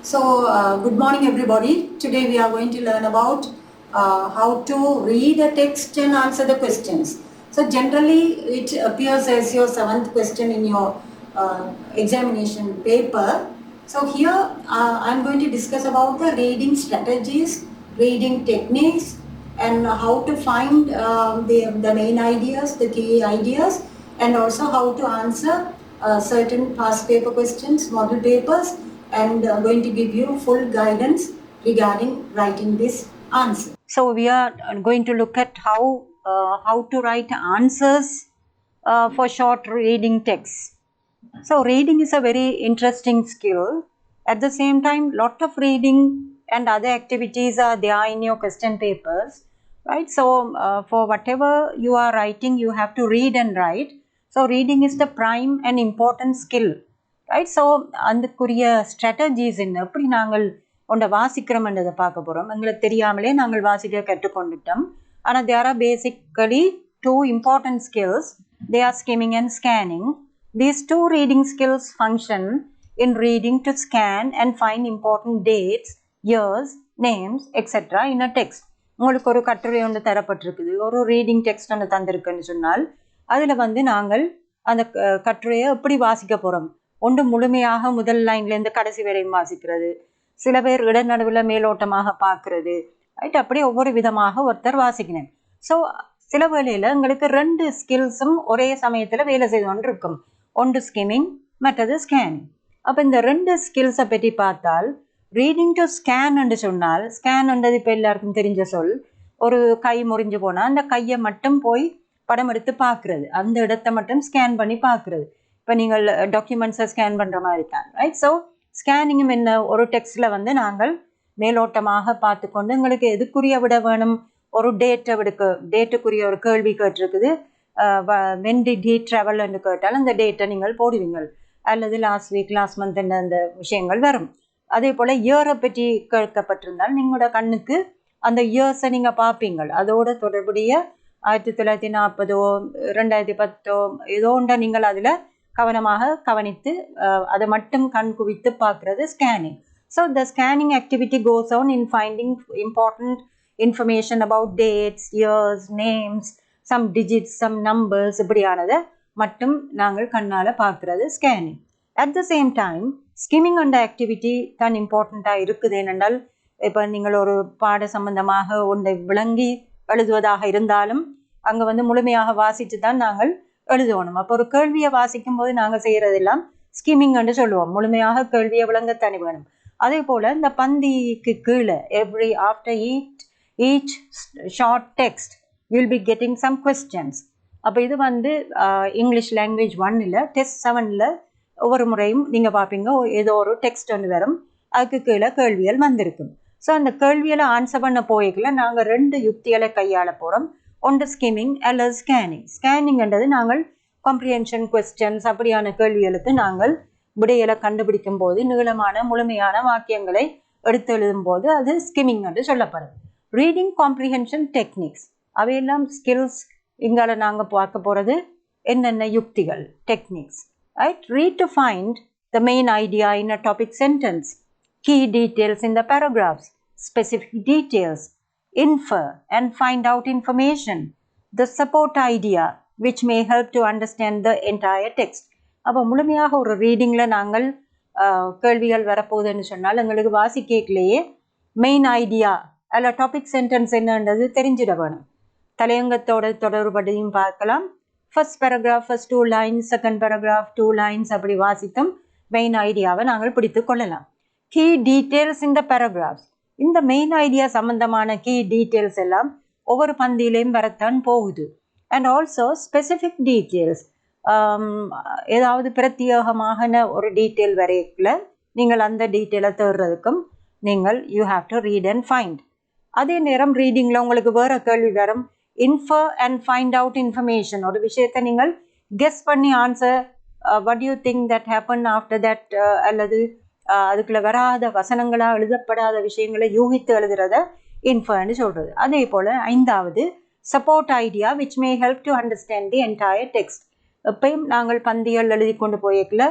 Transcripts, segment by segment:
Good morning everybody. Today we are going to learn about how to read a text and answer the questions. So generally it appears as your 7th question in your examination paper. So here I'm going to discuss about the reading strategies, reading techniques, and how to find the main ideas, the key ideas, and also how to answer certain past paper questions, model papers, and going to give you full guidance regarding writing this answer. So we are going to look at how to write answers for short reading texts. So reading is a very interesting skill. At the same time, lot of reading and other activities are there in your question papers, right? So for whatever you are writing, you have to read and write. So reading is the prime and important skill, right? So அந்தக்குரிய strategies என்ன எப்படி நாங்கள் ஒன்றை வாசிக்கிறோம்ன்றதை பார்க்க போகிறோம். எங்களுக்கு தெரியாமலே நாங்கள் வாசிக்க கற்றுக்கொண்டுட்டோம். ஆனால் there are basically two important skills. They are skimming and scanning. These two reading skills function in reading to scan and find important dates, years, names, etc. in a text. உங்களுக்கு ஒரு கட்டுரை ஒன்று தரப்பட்டிருக்குது, ஒரு ரீடிங் டெக்ஸ்ட் ஒன்று தந்திருக்குன்னு சொன்னால் அதில் நாங்கள் அந்த கட்டுரையை எப்படி வாசிக்க போகிறோம். ஒன்று முழுமையாக முதல் லைன்லேருந்து கடைசி வரையும் வாசிக்கிறது, சில பேர் இடநடுவில் மேலோட்டமாக பார்க்கறது, ரைட்? அப்படி ஒவ்வொரு விதமாக ஒருத்தர் வாசிக்கணும். ஸோ சில வேளையில் எங்களுக்கு ரெண்டு ஸ்கில்ஸும் ஒரே சமயத்தில் வேலை செய்து கொண்டு இருக்கும். ஒன்று ஸ்கிம்மிங், மற்றது ஸ்கேனிங். அப்போ இந்த ரெண்டு ஸ்கில்ஸை பற்றி பார்த்தால், ரீடிங் டு ஸ்கேன் என்று சொன்னால், ஸ்கேன்ன்றது இப்போ எல்லாருக்கும் தெரிஞ்ச சொல். ஒரு கை முறிஞ்சு போனால் அந்த கையை மட்டும் போய் படம் எடுத்து பார்க்குறது, அந்த இடத்த மட்டும் ஸ்கேன் பண்ணி பார்க்குறது. இப்போ நீங்கள் டாக்குமெண்ட்ஸை ஸ்கேன் பண்ணுற மாதிரி இருக்காங்க, ரைட்? ஸோ ஸ்கேனிங்கும் என்ன, ஒரு டெக்ஸ்ட்டில் நாங்கள் மேலோட்டமாக பார்த்துக்கொண்டு எங்களுக்கு எதுக்குரிய விட வேணும், ஒரு டேட்டுக்குரிய ஒரு கேள்வி கேட்டிருக்குது, when did he travel என்று கேட்டால் அந்த டேட்டை நீங்கள் போடுவீங்கள், அல்லது லாஸ்ட் வீக் லாஸ்ட் மந்த் என்ற அந்த விஷயங்கள் வரும். அதே போல் இயரை பற்றி கேட்கப்பட்டிருந்தால் நீங்களோட கண்ணுக்கு அந்த இயர்ஸை நீங்கள் பார்ப்பீங்கள், அதோட தொடர்புடைய 1940 2010 ஏதோ ஒன்றை நீங்கள் அதில் கவனமாக கவனித்து அதை மட்டும் கண் குவித்து பார்க்குறது scanning. So the scanning activity goes on in finding important information about dates, years, names, some digits, some numbers, இப்படியானதை மட்டும் நாங்கள் கண்ணால் பார்க்குறது scanning. At the same time skimming அந்த ஆக்டிவிட்டி தான் இம்பார்ட்டண்ட்டாக இருக்குது. ஏனென்றால் இப்போ நீங்கள் ஒரு பாட சம்பந்தமாக ஒன்றை விளங்கி எழுதுவதாக இருந்தாலும் அங்கே முழுமையாக வாசித்து தான் நாங்கள் எழுதுவோம். அப்போ ஒரு கேள்வியை வாசிக்கும் போது நாங்கள் செய்கிறதெல்லாம் ஸ்கிம்மிங் என்று சொல்லுவோம். முழுமையாக கேள்வியை விளங்கத்தானே வேணும். அதே போல் இந்த பந்திக்கு கீழே after each short text you will be getting some questions. அப்போ இது இங்கிலீஷ் லாங்குவேஜ் 1 டெஸ்ட் 7 ஒவ்வொரு முறையும் நீங்கள் பார்ப்பீங்க, ஏதோ ஒரு டெக்ஸ்ட் ஒன்று வரும், அதுக்கு கீழே கேள்விகள் வந்திருக்கும். ஸோ அந்த கேள்விகளை ஆன்சர் பண்ண போய்க்கல நாங்கள் ரெண்டு யுக்திகளை கையாள போகிறோம். ஒன்று ஸ்கிம்மிங் அல்லது ஸ்கேனிங். ஸ்கேனிங்ன்றது நாங்கள் காம்ப்ரிஹென்ஷன் கொஸ்டின்ஸ் அப்படியான கேள்விகளுக்கு நாங்கள் விடைகளை கண்டுபிடிக்கும் போது நீளமான முழுமையான வாக்கியங்களை எடுத்து எழுதும் போது அது ஸ்கிம்மிங் என்று சொல்லப்படும். ரீடிங் காம்ப்ரிஹென்ஷன் டெக்னிக்ஸ் அவையெல்லாம் ஸ்கில்ஸ். இங்கால நாங்கள் பார்க்க போகிறது என்னென்ன யுக்திகள், techniques, right? Read to find the main idea in a topic sentence, key details in the paragraphs, specific details, infer and find out information, the support idea which may help to understand the entire text. அப்போ முழுமையாக ஒரு ரீடிங்கில் நாங்கள் கேள்விகள் வரப்போகுதுன்னு சொன்னால் எங்களுக்கு வாசிக்கலையே main idea அல்ல topic sentence என்னன்றது தெரிஞ்சிட வேணும். தலையங்கத்தோட தொடர்படியும் பார்க்கலாம். First paragraph first 2 lines, second paragraph 2 lines, அப்படி வாசித்தும் மெயின் ஐடியாவை நாங்கள் பிடித்து கொள்ளலாம். கீ டீட்டெயில்ஸ் இந்த பேராகிராஃப்ஸ், இந்த மெயின் ஐடியா சம்பந்தமான கீ டீட்டெயில்ஸ் எல்லாம் ஒவ்வொரு பந்தியிலையும் வரத்தான் போகுது. அண்ட் ஆல்சோ ஸ்பெசிஃபிக் டீட்டெயில்ஸ், ஏதாவது பிரத்யேகமான ஒரு டீட்டெயில் வரையில நீங்கள் அந்த டீட்டெயிலை தேடுறதுக்கும் நீங்கள் you have to read and find. அதே நேரம் ரீடிங்கில் உங்களுக்கு வேறு கேள்வி வரும், infer and find out information. ஒரு விஷயத்தை நீங்கள் கெஸ் பண்ணி answer, what you think that happen after that, அல்லது அதுக்குள்ள வராத வசனங்களாக எழுதப்படாத விஷயங்களை யூகித்து எழுதுறத இன்ஃபர்ன்னு சொல்கிறது. அதே போல் 5வது support idea which may help to understand the entire text. எப்பயும் நாங்கள் பந்திகள் எழுதி கொண்டு போய்க்கல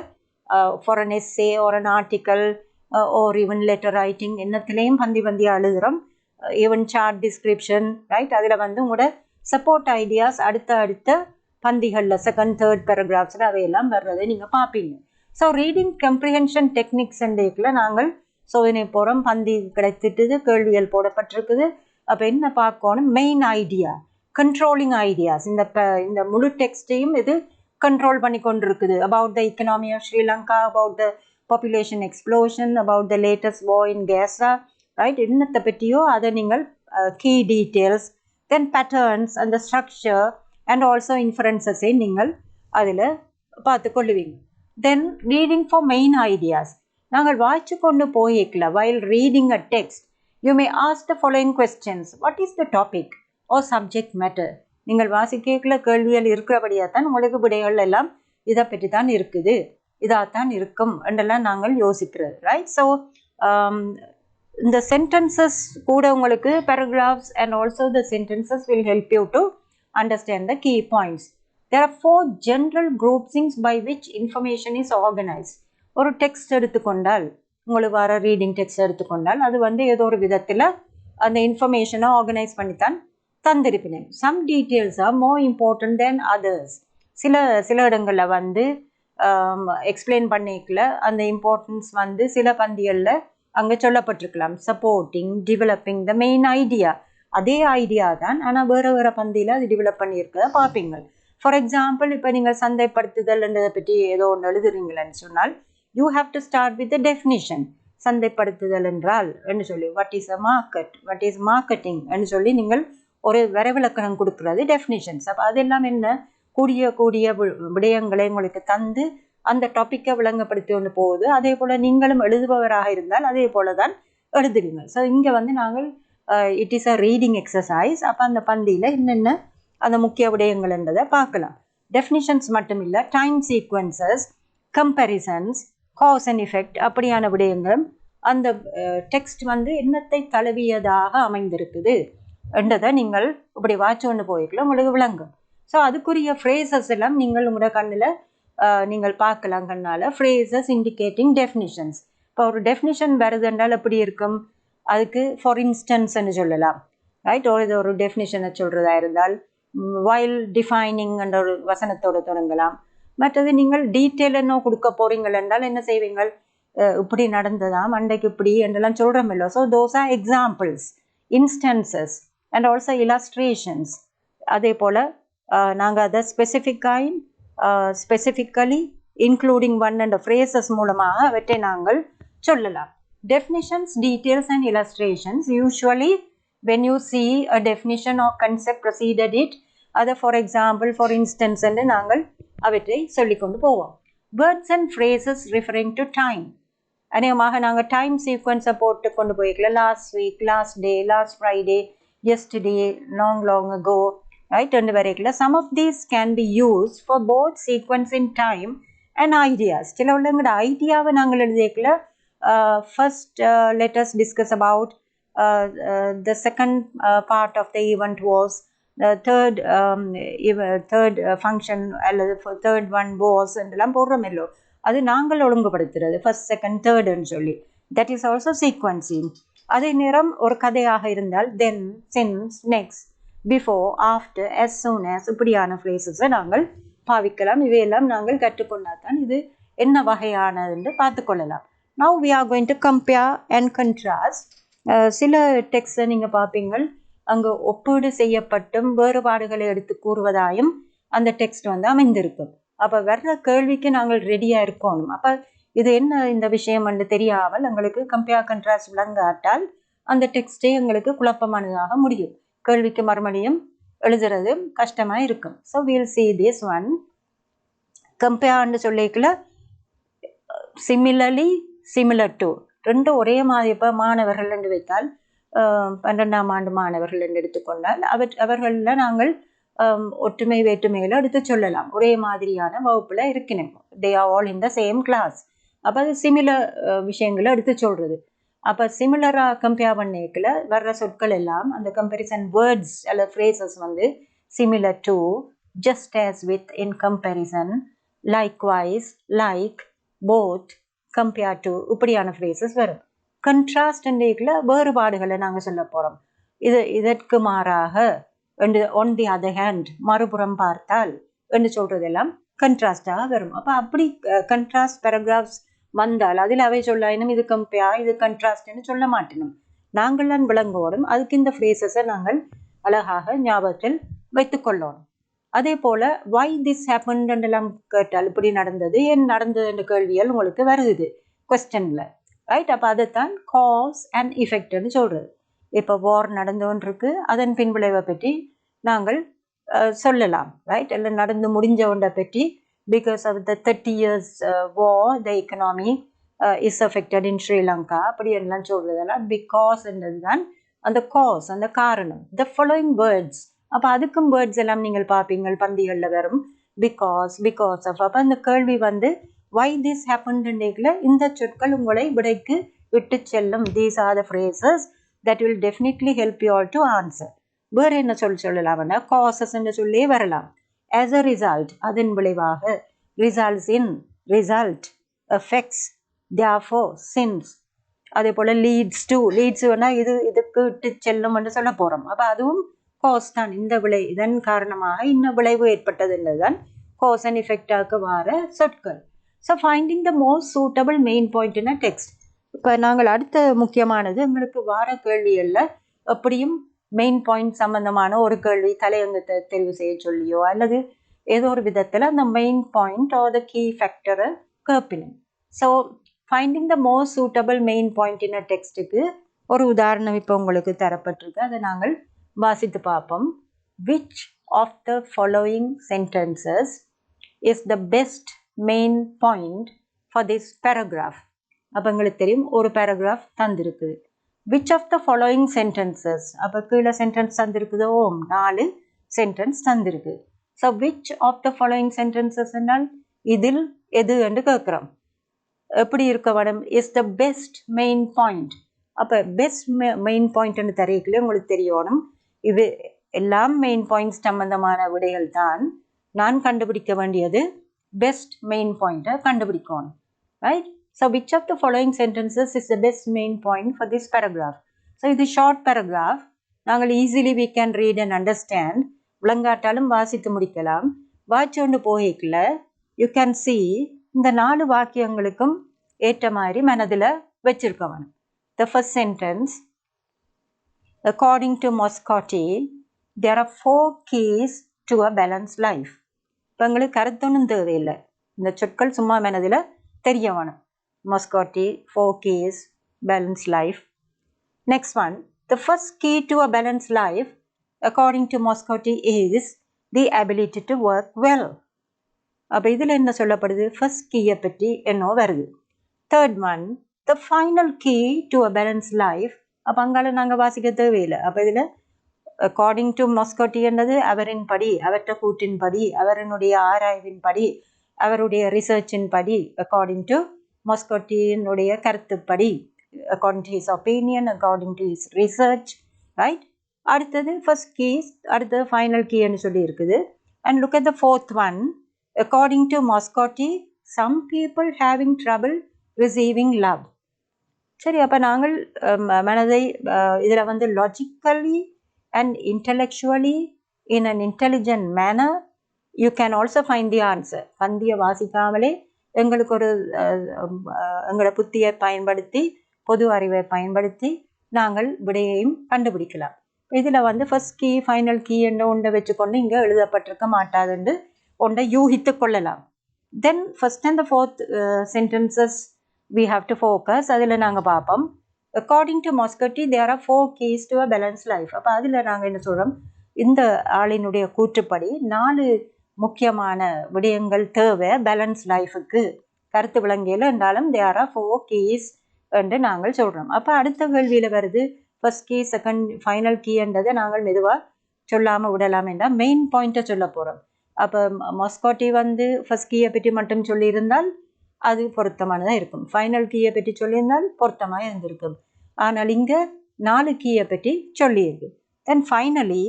ஃபார் அன் எஸ்ஸே ஒரு an article or even letter writing என்னத்திலையும் பந்தியாக எழுதுகிறோம். ஈவன் சார்ட் டிஸ்கிரிப்ஷன், ரைட், அதில் வந்து உங்களோட சப்போர்ட் ஐடியாஸ் அடுத்த பந்திகளில் செகண்ட் தேர்ட் பேராகிராஃப்ஸில் அவையெல்லாம் வர்றதை நீங்கள் பார்ப்பீங்க. ஸோ ரீடிங் கம்ப்ரிஹென்ஷன் டெக்னிக்ஸ் டேக்கில் நாங்கள் சோதனை போகிறோம். பந்தி கிடைத்திட்டுது, கேள்விகள் போடப்பட்டிருக்குது. அப்போ என்ன பார்க்கணும்? Main idea, controlling ideas. இந்த முழு டெக்ஸ்டையும் இது கண்ட்ரோல் பண்ணி கொண்டிருக்குது. About the economy of Sri Lanka, about the population explosion, about the latest war in Gaza, right? என்னத்தை பற்றியோ அதை நீங்கள் key details, then patterns and the structure and also inferences நீங்கள் அதில் பார்த்து கொள்ளுவீங்க. Then reading for main ideas. நாங்கள் வாய்ச்சி கொண்டு போயிக்கல. while reading a text you may ask the following questions. What is the topic or subject matter? நீங்கள் வாசிக்கல கேள்விகள் இருக்கிறபடியாக தான் உங்களுக்கு விடைகள் எல்லாம் இதை பற்றி தான் இருக்குது, இதாகத்தான் இருக்கும் என்றெல்லாம் நாங்கள் யோசிக்கிறது, ரைட்? ஸோ இந்த சென்டென்சஸ் கூட உங்களுக்கு paragraphs and also the sentences will help you to understand the key points. There are 4 general groupings by which information is organized. ஒரு டெக்ஸ்ட் எடுத்துக்கொண்டால், உங்களுக்கு வர ரீடிங் டெக்ஸ்ட் எடுத்துக்கொண்டால் அது வந்து ஏதோ ஒரு விதத்தில் அந்த இன்ஃபர்மேஷனை ஆர்கனைஸ் பண்ணித்தான் தந்திருப்பினேன். Some details are more important then others. சில இடங்களில் வந்து எக்ஸ்பிளைன் பண்ணிக்கல அந்த இம்பார்ட்டன்ஸ் வந்து சில பந்திகளில் அங்கே சொல்லப்பட்டிருக்கலாம். Supporting, developing the main idea, அதே ஐடியா தான், ஆனால் வேறு பந்தியில் அது டெவலப் பண்ணியிருக்கிறத பார்ப்பீங்க. ஃபார் எக்ஸாம்பிள், இப்போ நீங்கள் சந்தைப்படுத்துதல்ன்றதை பற்றி ஏதோ ஒன்று எழுதுறீங்களேன்னு சொன்னால் you have to start with the definition. சந்தைப்படுத்துதல் என்றால் என்று சொல்லி, what is a market, what is marketing என்று சொல்லி நீங்கள் ஒரு வரைவிலக்கணம் கொடுக்குறது டெஃபினிஷன்ஸ். அப்போ அதெல்லாம் என்ன, கூடிய விடயங்களை உங்களுக்கு தந்து அந்த டாப்பிக்கை விளங்கப்படுத்தி கொண்டு போகுது. அதே போல் நீங்களும் எழுதுபவராக இருந்தால் அதே போல தான் எழுதுவீங்க. ஸோ இங்கே வந்து நாங்கள் it is a reading exercise. அப்போ அந்த பந்தியில் என்னென்ன அந்த முக்கிய விடயங்கள்ன்றதை பார்க்கலாம். டெஃபினிஷன்ஸ் மட்டும் இல்லை, time sequences, comparisons, cause and effect அப்படியான விடயங்களும் அந்த டெக்ஸ்ட் வந்து என்னத்தை தழுவியதாக அமைந்திருக்குது என்றதை நீங்கள் இப்படி வாட்ச் கொண்டு போய்க்கலாம், உங்களுக்கு விளங்கும். ஸோ அதுக்குரிய ஃப்ரேசஸ் எல்லாம் நீங்கள் உங்களோட கண்ணில் நீங்கள் பார்க்கலாம். கண்ணால் ஃப்ரேசஸ் இண்டிகேட்டிங் டெஃபினிஷன்ஸ். இப்போ ஒரு டெஃபினிஷன் வருது என்றால் எப்படி இருக்கும், அதுக்கு ஃபார் இன்ஸ்டன்ஸ்ன்னு சொல்லலாம், ரைட்? ஒரு டெஃபினிஷனை சொல்கிறதா இருந்தால் வைல் டிஃபைனிங் என்ற ஒரு வசனத்தோடு தொடங்கலாம். மற்றது நீங்கள் டீட்டெயில் என்ன கொடுக்க போகிறீங்கள் என்றால் என்ன செய்வீங்கள், இப்படி நடந்ததாம் அன்றைக்கு இப்படி என்றெல்லாம் சொல்கிறோமில்ல. So those are examples, instances and also illustrations. அதே போல் நாங்கள் அதை specifically including one and phrases மூலமாக அவற்றை நாங்கள் சொல்லலாம். Definitions, details and illustrations. Usually when you see a definition or concept preceded it, அதை ஃபார் எக்ஸாம்பிள், ஃபார் இன்ஸ்டன்ஸ் என்று நாங்கள் அவற்றை சொல்லிக்கொண்டு போவோம். Words and phrases referring to time. அநேகமாக நாங்கள் டைம் சீக்வன்ஸை போட்டு கொண்டு போய்க்கலாம். Last week, last day, last Friday, yesterday, long ago, right? And வரைக்கல. Some of these can be used for both sequence in time and ideas. சில உள்ளவங்களோட ஐடியாவை நாங்கள் எழுதிக்கல. First let us discuss about the second part of the event was the third function அல்லது third one was என்றெல்லாம் போடுறோமில்லோ, அது நாங்கள் ஒழுங்குபடுத்துறது first second தேர்டுன்னு சொல்லி. That is also sequencing. அதே நேரம் ஒரு கதையாக இருந்தால் then, since, next, before, after, as soon as இப்படியான ஃப்ரேசஸை நாங்கள் பாவிக்கலாம். இவையெல்லாம் நாங்கள் கற்றுக்கொண்டாதான் இது என்ன வகையானது என்று பார்த்துக்கொள்ளலாம். Now we are going to compare and contrast. சில டெக்ஸ்ட்டை நீங்கள் பார்ப்பீங்கள், அங்கே ஒப்பீடு செய்யப்பட்டும் வேறுபாடுகளை எடுத்து கூறுவதாயும் அந்த டெக்ஸ்ட் வந்து அமைந்திருக்கும். அப்போ வர்ற கேள்விக்கு நாங்கள் ரெடியாக இருக்கணும். அப்போ இது என்ன இந்த விஷயம் என்று தெரியாமல் எங்களுக்கு கம்பேர் கண்ட்ராஸ்ட் விளங்காட்டால் அந்த டெக்ஸ்டே எங்களுக்கு குழப்பமானதாக முடியும். கேள்விக்கு மறுபடியும் எழுதுறது கஷ்டமாக இருக்கும். So we'll see this one. கம்பேர்ன்னு சொல்லிக்கல சிமிலர்லி, சிமிலர் டு, ரெண்டும் ஒரே மாதிரி. இப்போ மாணவர்கள் என்று வைத்தால் 12ஆம் ஆண்டு மாணவர்கள் என்று எடுத்துக்கொண்டால் அவர்களில் நாங்கள் ஒற்றுமை வேற்றுமைகளை எடுத்து சொல்லலாம். ஒரே மாதிரியான வகுப்பில் இருக்கணும். They are all in the same class. அப்போ அது சிமிலர் விஷயங்களை எடுத்து சொல்கிறது. அப்போ சிமிலராக கம்பேர் பண்ணிக்கல வர்ற சொற்கள் எல்லாம் அந்த கம்பேரிசன் வேர்ட்ஸ் அல்ல ஃப்ரேசஸ் வந்து similar to, just as, with, in comparison, likewise, like, both, compare to இப்படியான ஃப்ரேசஸ் வரும். கண்ட்ராஸ்ட் இன்றைக்கில் வேறுபாடுகளை நாங்கள் சொல்ல போகிறோம். இதற்கு மாறாக on the other hand மறுபுறம் பார்த்தால் என்று சொல்றதெல்லாம் கண்ட்ராஸ்டாக வரும். அப்போ அப்படி கண்ட்ராஸ்ட் பேராகிராஃப்ஸ் வந்தால் அதில் அவை சொல்லாயினும் இது கம்பேர் இது கண்ட்ராஸ்ட்னு சொல்ல மாட்டேனும். நாங்கள்லாம் விளங்குவோடும் அதுக்கு இந்த ஃப்ரேசஸை நாங்கள் அழகாக ஞாபகத்தில் வைத்துக்கொள்ளணும். அதே போல் why this happened என்றெல்லாம் கேட்டால் இப்படி நடந்தது ஏன் நடந்தது என்ற கேள்விகள் உங்களுக்கு வருது கொஸ்டனில், ரைட்? அப்போ அதைத்தான் காஸ் அண்ட் எஃபெக்ட்னு சொல்கிறது. இப்போ வார் நடந்தோன்றிருக்கு, அதன் பின்விளைவை பற்றி நாங்கள் சொல்லலாம், ரைட்? எல்லாம் நடந்து முடிஞ்ச ஒன்றை பற்றி because of the 30 years war the economy is affected in Sri Lanka அப்படி எல்லாம் சொல்கிறதெல்லாம் பிகாஸ் என்றது தான் அந்த காஸ், அந்த காரணம். த ஃபாலோயிங் வேர்ட்ஸ், அப்போ அதுக்கும் வேர்ட்ஸ் எல்லாம் நீங்கள் பார்ப்பீங்கள் பந்திகளில் வரும் பிகாஸ் பிகாஸ் ஆஃப். அப்போ அந்த கேள்வி வந்து why this happened இந்த சொற்கள் உங்களை விடைக்கு விட்டு செல்லும். these are the phrases that will definitely help you all to answer. வேறு என்ன சொல்லலாம்னா காசஸ் என்று சொல்லே வரலாம். as a result அதன் விளைவாக, results in result, affects, therefore, since. அதே போல் leads to இதுக்கு விட்டு செல்லும் என்று சொல்ல போகிறோம். அப்போ அதுவும் காஸ் தான். இந்த இதன் காரணமாக இன்ன விளைவு ஏற்பட்டது என்றுதான் காஸ் அண்ட் எஃபெக்டாக வர சொற்கள். So finding the most suitable main point in a text. இப்போ நாங்கள் அடுத்த முக்கியமானது எங்களுக்கு வார கேள்விகளில் எப்படியும் மெயின் பாயிண்ட் சம்பந்தமான ஒரு கேள்வி தலையங்கத்தை தெரிவு செய்ய சொல்லியோ அல்லது ஏதோ ஒரு விதத்தில் அந்த main point or the key ஃபேக்டரை கேட்பினும். So finding the most suitable main point in a டெக்ஸ்ட்டுக்கு ஒரு உதாரணம் இப்போ உங்களுக்கு தரப்பட்டிருக்கு, அதை நாங்கள் வாசித்து பார்ப்போம். which of the following sentences is the best main point for this paragraph? அப்போ எங்களுக்கு தெரியும் ஒரு பேராகிராஃப் தந்திருக்குது. which of the following sentences, அப்போ கீழே சென்டென்ஸ் தந்திருக்குதோ 4 சென்டென்ஸ் தந்திருக்கு. So which of the following sentences என்றால் இதில் எது என்று கேட்குறோம். எப்படி இருக்க வேணும்? is the best main point. அப்போ பெஸ்ட் மெயின் பாயிண்ட்னு தரையிலே உங்களுக்கு தெரியணும் இது எல்லாம் மெயின் பாயிண்ட்ஸ் சம்பந்தமான விடைகள் தான். நான் கண்டுபிடிக்க வேண்டியது பெஸ்ட் மெயின் பாயிண்ட்டை கண்டுபிடிக்கணும், right? So which of the following sentences is the best main point for this paragraph. So இது ஷார்ட் பேராகிராஃப், நாங்கள் easily we can read and understand. விளங்காட்டாலும் வாசித்து முடிக்கலாம். வாட்சொண்டு போகிக்கல யூ கேன் சி இந்த 4 வாக்கியங்களுக்கும் ஏற்ற மாதிரி மனதில் வச்சிருக்கவன். The first sentence, according to Moscotti, there are 4 keys to a balanced life. இப்போ எங்களுக்கு கருத்தொன்னும் தேவையில்லை, இந்த சொற்கள் சும்மா மனதில் தெரிய வேணும். Moscotti, 4 keys, balanced life. Next one, the first key to a balanced life, according to Moscotti, is the ability to work well. அப்போ இதில் என்ன சொல்லப்படுது? ஃபர்ஸ்ட் கீயை பற்றி என்ன வருது. Third one, the final key to a balanced life. அப்போ அங்கால நாங்கள் வாசிக்க தேவையில்லை. அப்போ இதில் அக்கார்டிங் டு மஸ்கோட்டி என்றது அவரின் படி, அவற்ற கூற்றின் படி, அவரினுடைய ஆராய்வின் படி, அவருடைய ரிசர்ச்சின் படி, அக்கார்டிங் டு மஸ்கோட்டியினுடைய கருத்துப்படி, according to his opinion, according to his research, right? அடுத்தது ஃபர்ஸ்ட் கீஸ், அடுத்தது ஃபைனல் கீன்னு சொல்லி இருக்குது. And look at the fourth one, according to மஸ்கோட்டி, some people having trouble receiving love. சரி, அப்போ நாங்கள் மனதை இதில் வந்து logically and intellectually in an intelligent manner you can also find the answer. பந்தியை வாசிக்காமலே எங்களுக்கு ஒரு எங்களோட புத்தியை பயன்படுத்தி பொது அறிவை பயன்படுத்தி நாங்கள் விடையையும் கண்டுபிடிக்கலாம். இதில் வந்து ஃபர்ஸ்ட் கீ ஃபைனல் கீ என்ற ஒன்றை வச்சுக்கொண்டு இங்கே எழுதப்பட்டிருக்க மாட்டாதுன்னு ஒன்றை யூகித்து கொள்ளலாம். Then first and the fourth sentences we have to focus. அதில் நாங்கள் பார்ப்போம். According to Moscotti, there are 4 keys to a balanced life. அப்போ அதில் நாங்கள் என்ன சொல்கிறோம்? இந்த ஆளினுடைய கூற்றுப்படி 4 முக்கியமான விடயங்கள் தேவை பேலன்ஸ் லைஃபுக்கு. கருத்து விளங்கியில் என்றாலும் there are 4 keys என்று நாங்கள் சொல்கிறோம். அப்போ அடுத்த கேள்வியில் வருது first key second final key என்றதை நாங்கள் மெதுவாக சொல்லாமல் விடலாம் என்றால் மெயின் பாயிண்ட்டை சொல்ல போகிறோம். அப்போ மஸ்கோட்டி வந்து ஃபர்ஸ்ட் கீயை பற்றி மட்டும் சொல்லியிருந்தால் அது பொருத்தமானதாக இருக்கும். ஃபைனல் கீயை பற்றி சொல்லியிருந்தால் பொருத்தமாக இருந்திருக்கும். ஆனால் இங்கே 4 கீயை பற்றி சொல்லியிருக்கு. தென் ஃபைனலி,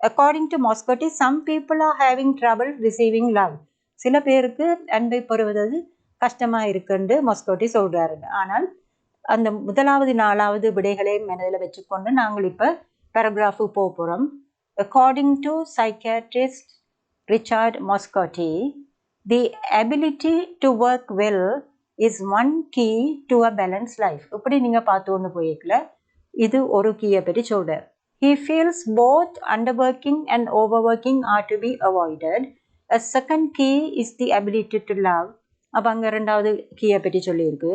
அக்கார்டிங் டு மஸ்கோட்டி, some people are having trouble receiving love. சில பேருக்கு அன்பை பெறுவது கஷ்டமாக இருக்குன்னு மஸ்கோட்டி சொல்கிறாருங்க. ஆனால் அந்த முதலாவது 4வது விடைகளை மனதில் வச்சுக்கொண்டு நாங்கள் இப்போ பேராகிராஃபு போக போகிறோம். According to psychiatrist Richard Moscotti, the ability to work well is one key to a balanced life. இப்படி நீங்கள் பார்த்து ஒன்று போய்க்கல, இது ஒரு கீயை பற்றி சொல்கிறார். He feels both underworking and overworking are to be avoided. A second key is the ability to love. அப்போ அங்கே 2வது கீயை பற்றி சொல்லியிருக்கு.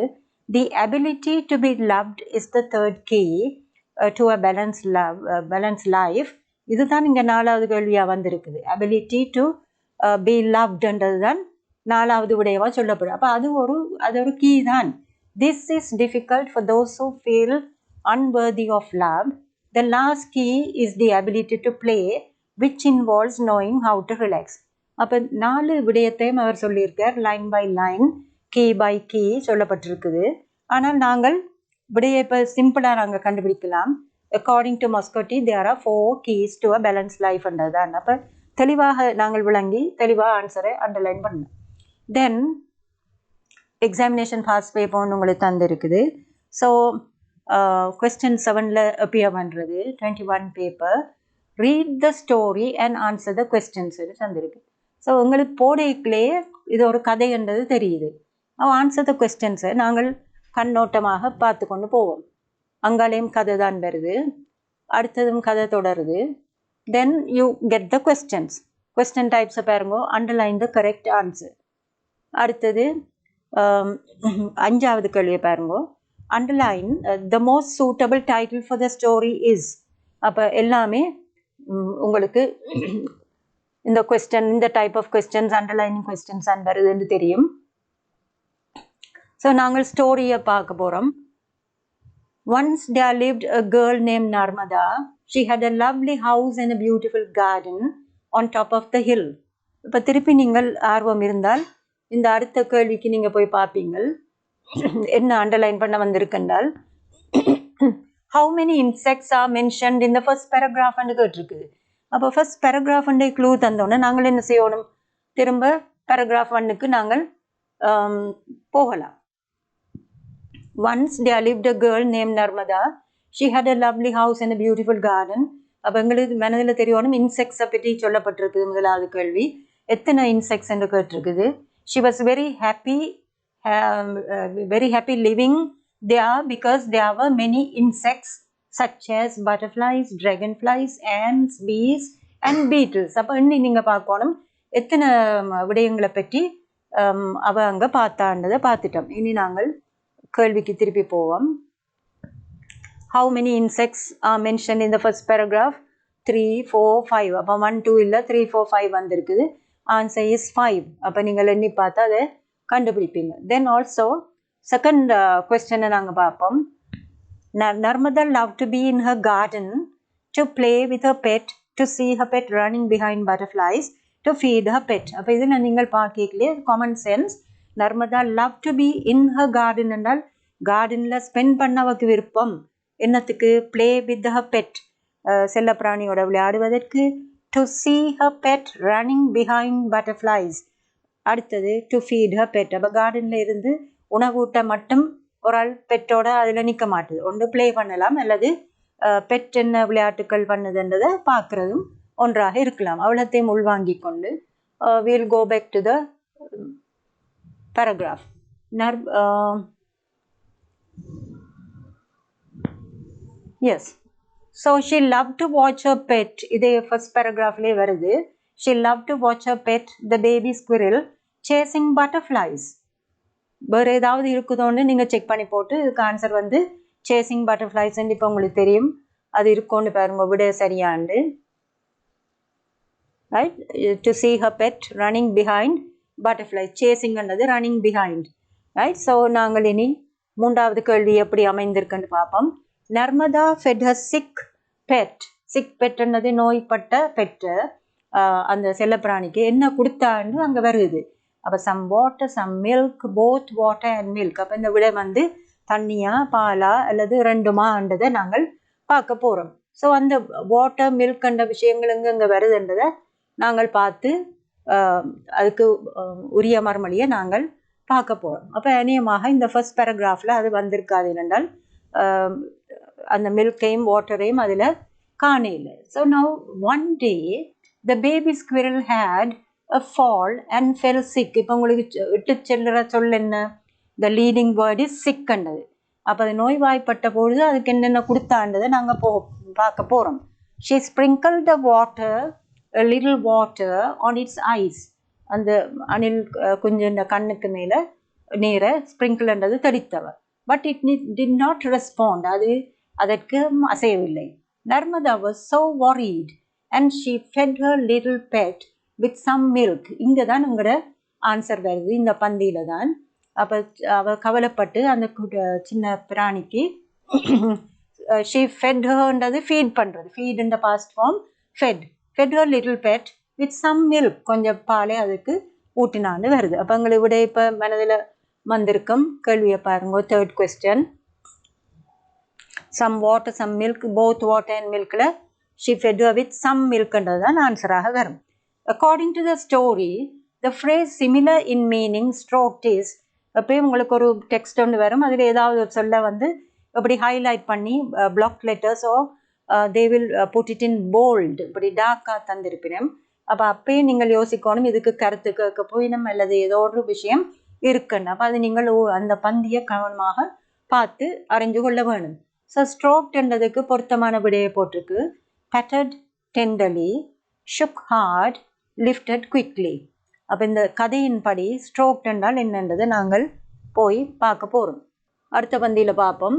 The ability to be loved is the third key to a balanced life. இதுதான் இங்கே 4வது கேள்வியாக வந்திருக்குது. Ability to be loved-ன்றது தான் 4வது விடையவா சொல்லப்படும். அப்போ அது ஒரு கீ தான். This is difficult for those who feel unworthy of love. The last key is the ability to play, which involves knowing how to relax. அப்போ 4 விடயத்தையும் அவர் சொல்லியிருக்கார். Line by line, key by key சொல்லப்பட்டிருக்குது. ஆனால் நாங்கள் விடையை இப்போ சிம்பிளாக நாங்கள் கண்டுபிடிக்கலாம். அக்கார்டிங் டு மஸ்கோட்டி there are 4 keys to a balanced life என்றதான். அப்போ தெளிவாக நாங்கள் விளங்கி தெளிவாக ஆன்சரை அண்டர்லைன் பண்ணணும். தென் எக்ஸாமினேஷன் பாஸ் பேப்பர்னு உங்களுக்கு தந்துருக்குது. ஸோ question 7ல் அப்பியர் பண்ணுறது 21 paper. Read the story and answer the questions தந்திருக்கு. ஸோ உங்களுக்கு போடையிலே இது ஒரு கதைன்றது தெரியுது. ஆன்சர் த கொஸ்டின்ஸை நாங்கள் கண்ணோட்டமாக பார்த்து கொண்டு போவோம். அங்காலேயும் கதை தான் வருது, அடுத்ததும் கதை தொடருது. Then you get the questions. Question டைப்ஸை பாருங்க. Underline the correct answer. அடுத்தது 5வது கேள்வியை பாருங்க. Underline the most suitable title for the story is. அப்போ எல்லாமே உங்களுக்கு இந்த கொஸ்டின், இந்த type of questions underlining questions வருதுன்னு தெரியும். ஸோ நாங்கள் ஸ்டோரியை பார்க்க போகிறோம். Once there lived a girl named Narmada. She had a lovely house and a beautiful garden on top of the hill. இப்போ திருப்பி நீங்கள் ஆர்வம் இருந்தால் இந்த அடுத்த கேள்விக்கு நீங்கள் போய் பார்ப்பீங்கள். என்ன அண்டர்லைன் பண்ண வந்திருக்கின்றால் how many insects are mentioned in the first paragraph ன்னு கேட்டிருக்குது. அப்போ ஃபர்ஸ்ட் பேராகிராஃப் க்ளூ தந்தோன்னே நாங்கள் என்ன செய்யணும், திரும்ப பேராகிராஃப் 1க்கு நாங்கள் போகலாம். Once there lived a girl named Narmada. She had a lovely house and a beautiful garden. அப்போ எங்களுக்கு மனதில் தெரியணும் இன்செக்ட்ஸை பற்றி சொல்லப்பட்டிருக்குது. முதலாவது கேள்வி எத்தனை இன்செக்ட்ஸ் என்று கேட்டிருக்குது. She was very happy living there because there were many insects such as butterflies, dragonflies, ants, bees and beetles. அப்போ இன்னும் நீங்கள் பார்க்கணும் எத்தனை விடயங்களை பற்றி அவள் அங்கே பார்த்தான்றதை பார்த்துட்டோம். இனி நாங்கள் கேள்விக்கு திருப்பி போவோம். How many insects are mentioned in the first paragraph? 3, 4, 5. அப்போ 1, 2 இல்லை 3, 4, 5 வந்திருக்குது. Answer is 5. அப்போ நீங்கள் எண்ணி பார்த்தா அதை கண்டுபிடிப்பீங்க. தென் ஆல்சோ செகண்ட் கொஸ்டினை நாங்கள் பார்ப்போம். Narmada loved to be in her garden, to play with her pet, to see her pet running behind butterflies, to feed her pet. அப்போ இதில் நீங்கள் பார்க்கலையே common sense. Narmada love to be in her garden என்றால் கார்டனில் spend பண்ணவக்கு விருப்பம். என்னத்துக்கு? Play with her bed, செல்ல பிராணியோட விளையாடுவதற்கு. To see her pet running behind butterflies. அடுத்தது டு ஃபீட் ஹர் பெட். அப்போ கார்டனில் இருந்து உணவூட்ட மட்டும் ஒரு ஆள் பெட்டோட அதில் நிற்க மாட்டுது. ஒன்று ப்ளே பண்ணலாம் அல்லது பெட் என்ன விளையாட்டுக்கள் பண்ணுதுன்றதை பார்க்குறதும் ஒன்றாக இருக்கலாம். அவ்வளோத்தையும் உள்வாங்கி கொண்டு we'll go back to the paragraph. Yes. So she loved to watch her pet. இதே first paragraphலே வருது. She loved to watch her pet, the baby squirrel, chasing butterflies. வேறு ஏதாவது இருக்குதோன்னு நீங்கள் செக் பண்ணி போட்டு இதுக்கு ஆன்சர் வந்து சேசிங் பட்டர்ஃப்ளைஸ்ன்னு இப்போ உங்களுக்கு தெரியும். அது இருக்கும்னு பாருங்க விட சரியாண்டு. Right. To see her pet running behind butterflies. சேசிங்ன்றது ரன்னிங் பிஹைண்ட். ரைட். ஸோ நாங்கள் இனி 3வது கேள்வி எப்படி அமைந்திருக்குன்னு பார்ப்போம். Narmada fed her sick pet. Sick பெட்ன்றது நோய்பட்ட பெட்டு. அந்த செல்லப்பிராணிக்கு என்ன கொடுத்தான்னு அங்கே வருது. அப்போ some water, some milk, both water and milk. அப்போ இந்த விட வந்து தண்ணியா பாலா அல்லது ரெண்டுமான்றதை நாங்கள் பார்க்க போகிறோம். ஸோ அந்த வாட்டர் மில்க் என்ற விஷயங்கள் இங்கே வருதுன்றதை நாங்கள் பார்த்து அதுக்கு உரிய மறுமொழியை நாங்கள் பார்க்க போகிறோம். அப்போ அநேகமாக இந்த ஃபர்ஸ்ட் பேராகிராஃபில் அது வந்திருக்காது என்னென்றால் அந்த மில்கையும் வாட்டரையும் அதில் காணையில். So now one day the baby squirrel had a fall and fell sick. இப்போ உங்களுக்கு இட்டு செல்லுற சொல் என்ன? த லீடிங் வேர்ட் இஸ் சிக்ன்றது. அப்போ அது நோய்வாய்ப்பட்ட பொழுது அதுக்கு என்னென்ன கொடுத்தான்றதை நாங்கள் பார்க்க போகிறோம். She sprinkle the water, a little water on its eyes. அந்த அணில் கொஞ்சம் கண்ணுக்கு மேலே நேர ஸ்ப்ரிங்கிள்ன்றது தெளித்தவர். But it did not respond. அது அதற்கு அசையவில்லை. Narmada was so worried and she fed her little pet with some milk. இங்கே தான் உங்களோட ஆன்சர் வருது, இந்த பந்தியில் தான். அப்போ அவள் கவலைப்பட்டு அந்த சின்ன பிராணிக்கு she fed herன்றது ஃபீட் பண்ணுறது. Feed in the past form, fed her little pet with some milk. கொஞ்சம் பாலை அதுக்கு ஊட்டினான்னு வருது. அப்போ எங்களுக்கு விட இப்போ மனதில் வந்திருக்கும் கேள்வியை பாருங்க. Third question, some water some milk, both water and milkல she fed her with some milkன்றது தான் ஆன்சராக வரும். According to the story, the phrase similar in meaning stroked is, அப்போ உங்களுக்கு ஒரு டெக்ஸ்ட் ஒன்று வரும், அதில் ஏதாவது ஒரு சொல்ல வந்து இப்படி ஹைலைட் பண்ணி பிளாக் லெட்டர்ஸோ they will put it in bold, இப்படி டார்க்காக தந்திருப்பினோம். அப்பயே நீங்கள் யோசிக்கணும், இதுக்கு கருத்து கேட்க போயினும் அல்லது ஏதோ ஒரு விஷயம் இருக்குன்னு. அப்போ அது நீங்கள் அந்த பந்தியை கவனமாக பார்த்து அறிஞ்சு கொள்ள வேணும். ஸோ ஸ்ட்ரோக்ன்றதுக்கு பொருத்தமான விடையை போட்டிருக்கு. patted tenderly, shook hard, lifted quickly. அப்போ இந்த கதையின்படி ஸ்ட்ரோக் என்றால் என்னன்றதை நாங்கள் போய் பார்க்க போகிறோம். அடுத்த பந்தியில் பார்ப்போம்.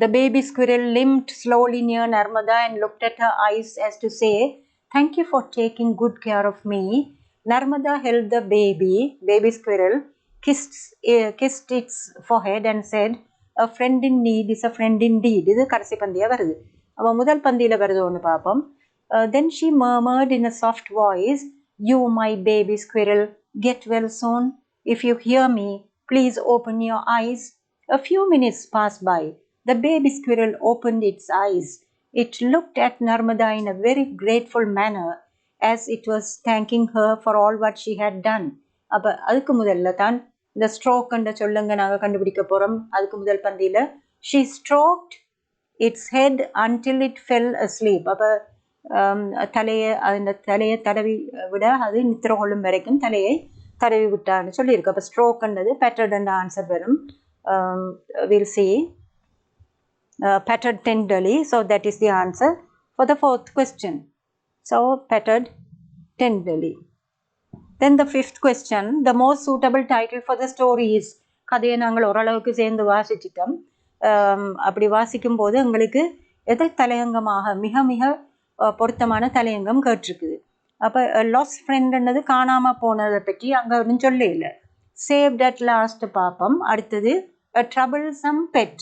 The baby squirrel limped slowly near Narmada and looked at her eyes as to say, "Thank you for taking good care of me." Narmada held the baby squirrel, kissed its forehead and said, "A friend in need is a friend indeed." இது கடைசி பந்தியாக வருது. அவள் முதல் பந்தியில் வருது ஒன்று பார்ப்போம். Then she murmured in a soft voice, "You, my baby squirrel, get well soon. If you hear me, please open your eyes." A few minutes passed by. The baby squirrel opened its eyes. It looked at Narmada in a very grateful manner, as it was thanking her for all what she had done. அப்போ அதுக்கு முதல்ல தான் இந்த ஸ்ட்ரோக்ன்ற சொல்லுங்க நாங்கள் கண்டுபிடிக்க போகிறோம். அதுக்கு முதல் பந்தியில் she stroked its head until it fell asleep. அப்போ தலையை தடவி விட அது நித்திர கொள்ளும் வரைக்கும் தலையை தடவி விட்டான்னு சொல்லியிருக்கு. அப்போ ஸ்ட்ரோக்ன்றது பேட்டர்ட் ஆன்சர் வரும். We'll see. Patted tenderly, so that is the answer for the fourth question. So patted tenderly. Then the fifth question, the most suitable title for the story is. கதையை நாங்கள் ஓரளவுக்கு சேர்ந்து வாசிச்சிட்டோம். அப்படி வாசிக்கும் போது எங்களுக்கு எதை தலையங்கமாக மிக மிக பொருத்தமான தலையங்கம் கேட்டிருக்குது. அப்போ லாஸ்ட் ஃப்ரெண்டுன்றது காணாமல் போனதை பற்றி அங்கே ஒன்றும் சொல்ல இல்லை. சேவ்ட் அட் லாஸ்ட் பார்ப்போம். அடுத்தது a troublesome pet,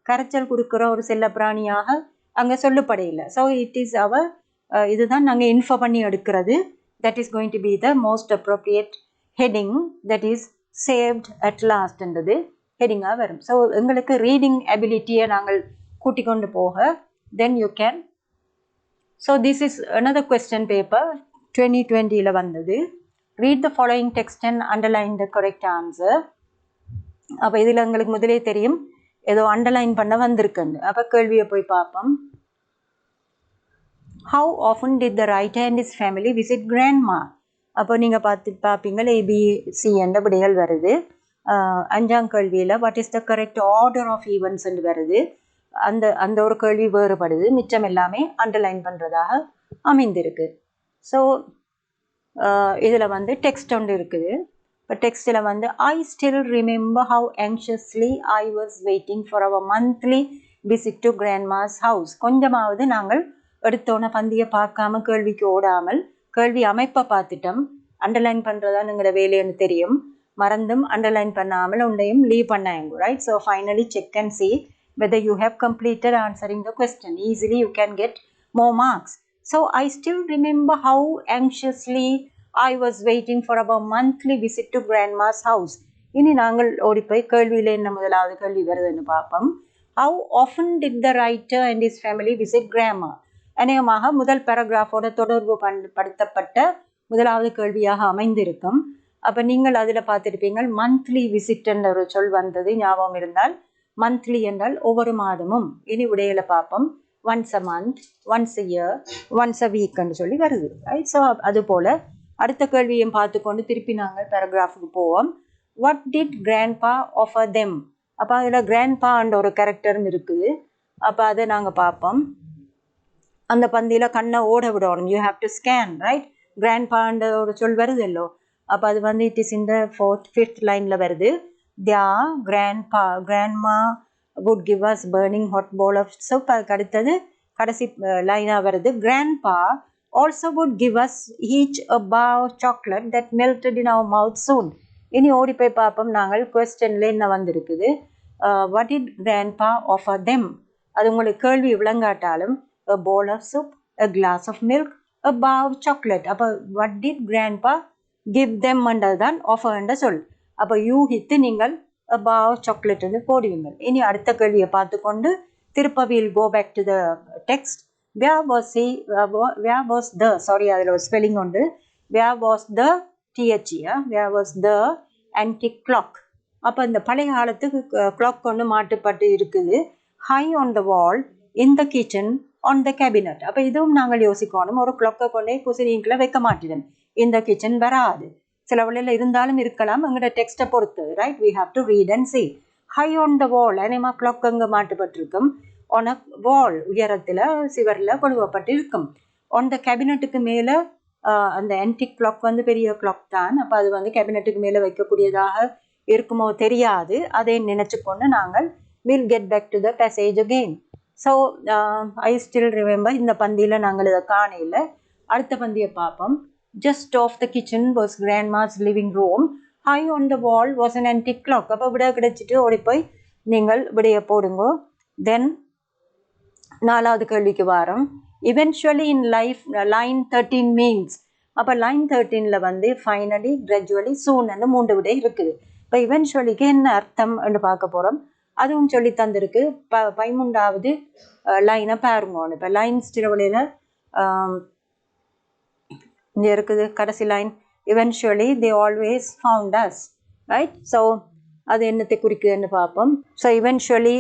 கரைச்சல் கொடுக்குற ஒரு செல்ல பிராணியாக அங்கே சொல்லப்படையில்லை. ஸோ இட் இஸ் அவர் இதுதான் நாங்கள் இன்ஃபோ பண்ணி எடுக்கிறது. That is going to be the most appropriate heading, that is saved at லாஸ்ட்ன்றது ஹெட்டிங்காக வரும். ஸோ எங்களுக்கு ரீடிங் அபிலிட்டியை நாங்கள் கூட்டிக் கொண்டு போக then you can. So this is another question paper 2020 வந்தது. read the following text and underline the correct answer. அப்போ இதில் எங்களுக்கு முதலே தெரியும் ஏதோ அண்டர்லைன் பண்ண வந்திருக்குன்னு. அப்போ கேள்வியை போய் பார்ப்போம். How often did the writer and his family visit grandma? அப்போ நீங்கள் பார்ப்பீங்க ABC என்ற விடைகள் வருது. அஞ்சாம் கேள்வியில் what is the correct order of events என்று வருது. அந்த ஒரு கேள்வி வேறுபடுது. மிச்சம் எல்லாமே அண்டர்லைன் பண்ணுறதாக அமைந்திருக்கு. ஸோ இதில் வந்து டெக்ஸ்ட் ஒன்று இருக்குது. இப்போ டெக்ஸ்டில் வந்து I still remember how anxiously I was waiting for our monthly visit to grandma's house. கொஞ்சமாவது நாங்கள் எடுத்தோன்னே பந்தியை பார்க்காம கேள்விக்கு ஓடாமல் கேள்வி அமைப்பை பார்த்துட்டோம். அண்டர்லைன் பண்ணுறதான் எங்களோட வேலைன்னு தெரியும். மறந்தும் அண்டர்லைன் பண்ணாமல் உண்டையும் லீவ் பண்ணாங்க. Right. So finally check and see whether you have completed answering the question. Easily you can get more marks. So I still remember how anxiously I was waiting for our monthly visit to grandma's house. இனி நாங்கள் ஓடிப்போய் கேள்வியில் என்ன முதலாவது கேள்வி வருதுன்னு பார்ப்போம். How often did the writer and his family visit grandma? அநேகமாக முதல் பேராகிராஃபோட தொடர்பு படுத்தப்பட்ட முதலாவது கேள்வியாக அமைந்திருக்கும். அப்போ நீங்கள் அதில் பார்த்துருப்பீங்க மந்த்லி விசிட் என்ற ஒரு சொல் வந்தது ஞாபகம் இருந்தால். மந்த்லி என்றால் ஒவ்வொரு மாதமும். இனி விடையில பார்ப்போம். Once a month, once a year, once a வீக்னு சொல்லி வருது. ரைட். ஸோ அது போல் அடுத்த கேள்வியும் பார்த்துக்கொண்டு திருப்பி நாங்கள் பேராகிராஃபுக்கு போவோம். What did grandpa offer them? அப்போ அதில் கிராண்ட்பான்ற ஒரு கேரக்டரும் இருக்குது. அப்போ அதை நாங்கள் பார்ப்போம். அந்த பந்தியில் கண்ணை ஓட விடணும். You have to scan. Right. கிராண்ட்பான்ற ஒரு சொல் வருது இல்லோ. அப்போ அது வந்து இட் இஸ் இந்த 4th 5th லைனில் வருது. Their grandma would give us burning hot bowl of soup. அதுக்கு அடுத்தது கடைசி லைனாக வருது. Grandpa also would give us each a bar of chocolate that melted in our mouth soon. இனி ஓடி போய் பார்ப்போம். நாங்கள் கொஸ்டின்ல என்ன வந்திருக்குது. what did grandpa offer them? அது உங்களுக்கு கேள்வி விளங்காட்டாலும் a bowl of soup, a glass of milk, a bar of chocolate. அப்போ what did grandpa give them என்றதுதான் offer என்ற சொல். அப்போ யூகித்து நீங்கள் a bar of chocolate என்று போடுவீங்க. இனி அடுத்த கேள்வியை பார்த்துக்கொண்டு திருப்ப we'll go back to the text. where was the அதில் ஒரு ஸ்பெல்லிங் உண்டு. where was the where was the antique clock? அப்போ இந்த பழைய காலத்துக்கு clock கொண்டு மாட்டுப்பட்டு இருக்குது. high on the wall, in the kitchen, on the cabinet. அப்போ இதுவும் நாங்கள் யோசிக்கணும். ஒரு கிளாக்கை கொண்டே குசினிங்கில் வைக்க மாட்டேன். இந்த கிச்சன் வராது. சில வழியில் இருந்தாலும் இருக்கலாம். எங்களோட டெக்ஸ்ட்டை பொறுத்து. Right. we have to read and see. high on the wall, அனிமா கிளாக் அங்கே மாட்டுப்பட்டிருக்கும். on a wall, உயரத்தில் சிவரில் கொழுவப்பட்டு இருக்கும். on the cabinetக்கு மேலே அந்த ஆன்டிக் கிளாக் வந்து பெரிய கிளாக் தான். அப்போ அது வந்து கேபினெட்டுக்கு மேலே வைக்கக்கூடியதாக இருக்குமோ தெரியாது. அதை நினச்சி கொண்டு நாங்கள் we'll get back to the passage again. So I still remember. இந்த பந்தியில் நாங்கள் இதை காணையில். அடுத்த பந்தியை பார்ப்போம். just off the kitchen was grandma's living room. high on the wall was an antique clock. அப்போ விட கிடைச்சிட்டு ஓடி போய் நீங்கள் விடைய போடுங்க. தென் 4வது கேள்விக்கு வாரம். eventually in life, line 13 means. அப்போ லைன் 13ல் வந்து ஃபைனலி, கிராஜுவலி, சூன் என்று 3 விடை இருக்குது. இப்போ இவென்ச்சுவலிக்கு என்ன அர்த்தம் என்று பார்க்க போகிறோம். அதுவும் சொல்லி தந்திருக்கு. 13வது லைனை பாருங்க. இப்போ லைன் ஸ்டிரவழியில் இங்கே இருக்குது கடைசி line. eventually they always found us. Right. So அது என்னத்தை குறிக்குதுன்னு பார்ப்போம். So eventually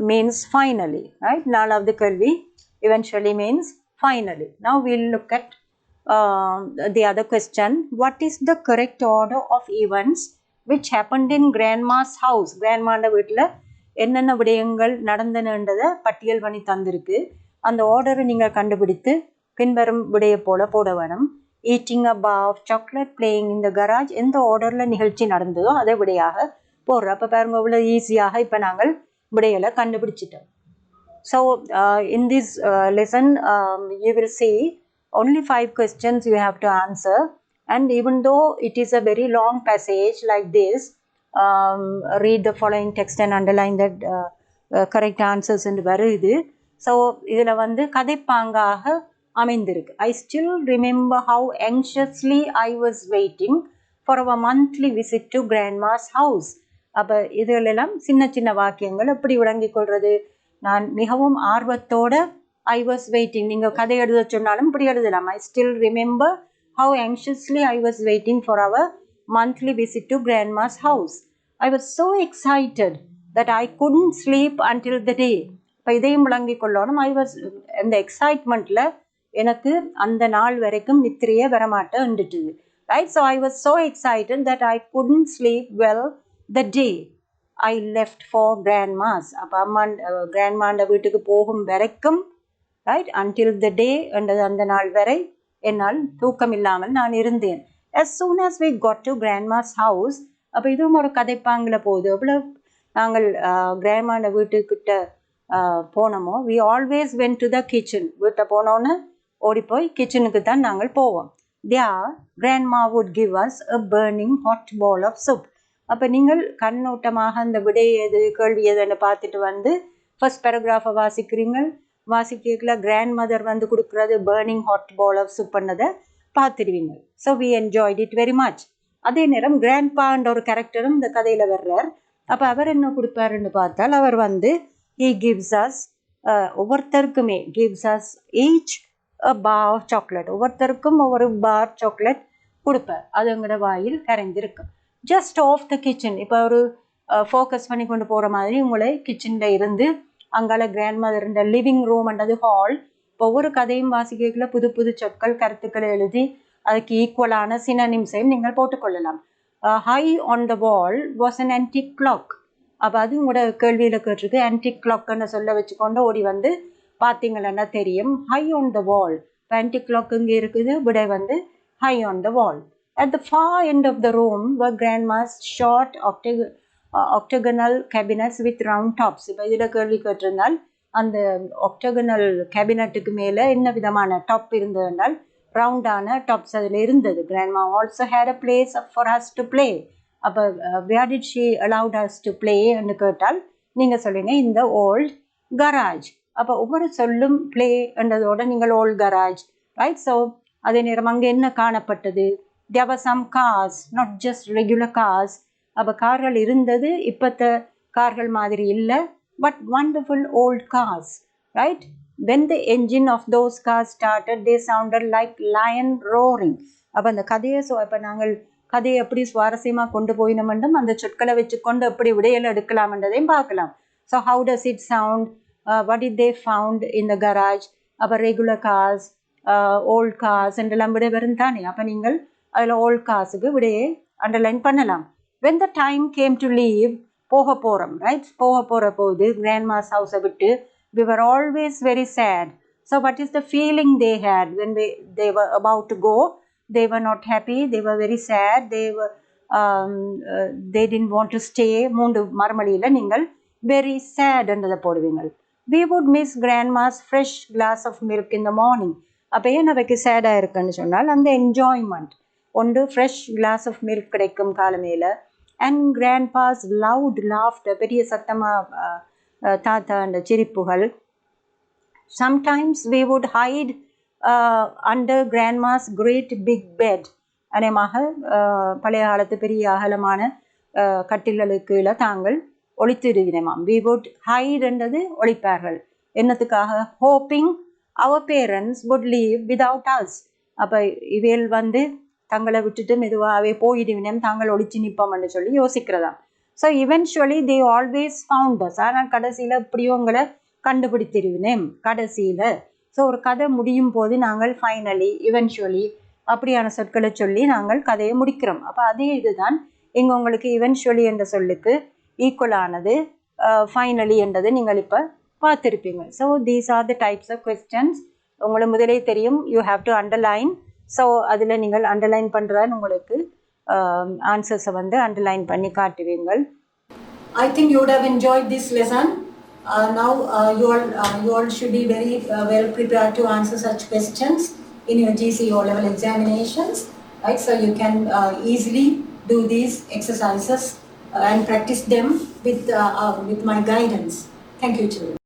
means finally. Right. 4வது கேள்வி eventually means finally. Now we'll look at the other question. What is the correct order of events which happened in grandma's house? grandmaண்ட வீட்டில் என்னென்ன விடயங்கள் நடந்தனன்றதை பட்டியல் பண்ணி தந்திருக்கு. அந்த ஆர்டரை நீங்கள் கண்டுபிடித்து பின்வரும் விடைய போல போட வேணும். eating a bar of chocolate, playing in the garage. எந்த ஆர்டரில் நிகழ்ச்சி நடந்ததோ அதை விடையாக போடுறோம். அப்போ பாருங்க இவ்வளோ ஈஸியாக இப்போ நாங்கள் விடைகளை கண்டுபிடிச்சிட்டோம். So in this lesson you will see only 5 questions you have to answer. And even though it is a very long passage like this, read the following text and underline that correct answers என்று வருது. So இதில் வந்து கதைப்பாங்காக அமைந்திருக்கு. I still remember how anxiously I was waiting for our monthly visit to grandma's house. அப்போ இதிலெல்லாம் சின்ன சின்ன வாக்கியங்கள் எப்படி விளங்கிக் கொள்வது. நான் மிகவும் ஆர்வத்தோட I was waiting. நீங்கள் கதை எழுத சொன்னாலும் இப்படி எழுதலாம். I still remember how anxiously I was waiting for our monthly visit to grandma's house. I was so excited that I couldn't sleep until the day. இப்போ இதையும் விளங்கிக் கொள்ளணும். I was இந்த எக்ஸைட்மெண்ட்டில் எனக்கு அந்த நாள் வரைக்கும் நித்திரையே வரமாட்டேன்ட்டுது. Right. So I was so excited that I couldn't sleep well the day I left for grandma's. அப்போ கிராண்ட்மாண்ட வீட்டுக்கு போகும் வரைக்கும், ரைட், until the day என்றது அந்த நாள் வரை என்னால் தூக்கம் இல்லாமல் நான் இருந்தேன். as soon as we got to grandma's house. அப்போ இதுவும் ஒரு கதைப்பாங்கில் போகுது. அவ்வளோ நாங்கள் கிராண்ட்மாண்ட வீட்டுக்கிட்ட போனோமோ, we always went to the kitchen. வீட்டை போனோன்னு ஓடி போய் கிச்சனுக்கு தான் நாங்கள் போவோம். there grandma would give us a burning hot bowl of soup. அப்போ நீங்கள் கண்ணோட்டமாக அந்த விடை எது கேள்வி எதுன்னு பார்த்துட்டு வந்து ஃபர்ஸ்ட் பேராகிராஃபை வாசிக்கல கிராண்ட் மதர் வந்து கொடுக்குறது burning hot bowl of soup பண்ணதை பார்த்துடுவீங்க. So we enjoyed it very much. அதே நேரம் கிராண்ட்பான்ற ஒரு கேரக்டரும் இந்த கதையில் வர்றார். அப்போ அவர் என்ன கொடுப்பாருன்னு பார்த்தால் அவர் வந்து he gives us ஒவ்வொருத்தருக்குமே gives us each a bar of chocolate. ஒவ்வொருத்தருக்கும் ஒவ்வொரு பார் சாக்லேட் கொடுப்பார். அது எங்களோட வாயில் கரைஞ்சிருக்கும். Just off the kitchen. இப்போ ஒரு ஃபோக்கஸ் பண்ணி கொண்டு போகிற மாதிரி உங்களை கிச்சனில் இருந்து அங்கால கிராண்ட் மதர்ன்ற லிவிங் ரூம்ன்றது ஹால். ஒவ்வொரு கதையும் வாசிக்கல புது புது சொற்கள் கருத்துக்களை எழுதி அதுக்கு ஈக்குவலான சினனிம்ஸையும் நீங்கள் போட்டுக்கொள்ளலாம். High on the wall was an antique clock. அப்போ அது உங்களோட கேள்வியில் கேட்டிருக்கு. ஆன்டிக் கிளாக்னு சொல்ல வச்சுக்கொண்டு ஓடி வந்து பார்த்தீங்கன்னா தெரியும். ஹை ஆன் த வால். இப்போ ஆன்டிக் கிளாக் இங்கே இருக்குது, விடை வந்து high on the wall. At the far end of the room were grandma's short octagonal cabinets with round tops. இப்போ இதில் கேள்வி கேட்டிருந்தால் அந்த octagonal கேபினட்டுக்கு மேலே என்ன விதமான டாப் இருந்ததுனால் ரவுண்டான டாப்ஸ் அதில் இருந்தது. grandma also had a place for us to play. அப்போ where did she allowed us to play என்று கேட்டால் நீங்கள் சொல்லுங்க இந்த old garage. அப்போ ஒவ்வொரு சொல்லும் play என்றதோட நீங்கள் old garage, ரைட்? ஸோ அதே நேரம் அங்கே என்ன காணப்பட்டது? there were some cars, not just regular cars. அப்போ கார்கள் இருந்தது, இப்போத்த கார்கள் மாதிரி இல்லை, but wonderful old cars, right? when the engine of those cars started they sounded like lion roaring. அப்போ அந்த கதையை இப்போ நாங்கள் கதையை எப்படி சுவாரஸ்யமாக கொண்டு போயினோம் அந்த சொற்களை வச்சுக்கொண்டு எப்படி விடையில் எடுக்கலாம்ன்றதையும் பார்க்கலாம். So how does it sound? What did they found in the garage? அப்போ ரெகுலர் கார்ஸ், ஓல்ட் கார்ஸ் என்றெல்லாம் விடை வரும் தானே. அப்போ நீங்கள் அதில் ஓல்ட் கார்ஸுக்கு விடையை அண்டர்லைன் பண்ணலாம். when the time came to leave, போக போகிறோம், ரைட்? போக போகிற போது grandma's ஹவுஸை விட்டு we were always very sad. So what is the feeling they had when they were about to go? They were not happy, they were very sad, they didn't want to stay. மூன்று மறுமொழியில் நீங்கள் very sad என்றதை போடுவீங்க. we would miss grandma's fresh glass of milk in the morning. அப்போ ஏன் அவைக்கு சேடாக இருக்குன்னு சொன்னால் அந்த என்ஜாய்மெண்ட் ஒன்று ஃப்ரெஷ் கிளாஸ் ஆஃப் மில்க் கிடைக்கும் காலமேல. அண்ட் கிராண்ட்பாஸ் லவுட் லாஃப்டர், பெரிய சத்தமாக தாத்தா அந்த சிரிப்புகள். Sometimes we would hide under grandma's great big bed. அநேகமாக பழைய காலத்து பெரிய அகலமான கட்டில்களுக்கு கீழே தாங்கள் ஒளித்திருவினமாம். we would hide என்றது ஒளிப்பார்கள். என்னத்துக்காக? hoping our parents would leave without us. அப்போ இவையில் வந்து தங்களை விட்டுட்டு மெதுவாகவே போயிடுவினம், தாங்கள் ஒளிச்சு நிற்போம்னு சொல்லி யோசிக்கிறதா. So eventually they always found us. ஆனால் கடைசியில் இப்படியும் உங்களை கண்டுபிடித்திருவினேன் கடைசியில். ஸோ ஒரு கதை முடியும் போது நாங்கள் ஃபைனலி, இவென்ச்சுவலி அப்படியான சொற்களை சொல்லி நாங்கள் கதையை முடிக்கிறோம். அப்போ அதே இதுதான் இங்கே உங்களுக்கு இவென்ச்சுவலி என்ற சொல்லுக்கு ஈக்குவலானது ஃபைனலி என்றது நீங்கள் இப்போ பார்த்துருப்பீங்க. So these are the types of questions. உங்களுக்கு முதலே தெரியும், you have to underline. So அதில் நீங்கள் அண்டர்லைன் பண்ணுறதான் உங்களுக்கு ஆன்சர்ஸை வந்து அண்டர்லைன் பண்ணி காட்டுவீங்கள். I think you would have enjoyed this lesson. Now you all should be very well prepared to answer such questions in your GCE level examinations, right? So you can easily do these exercises and practice them with my guidance. Thank you, children.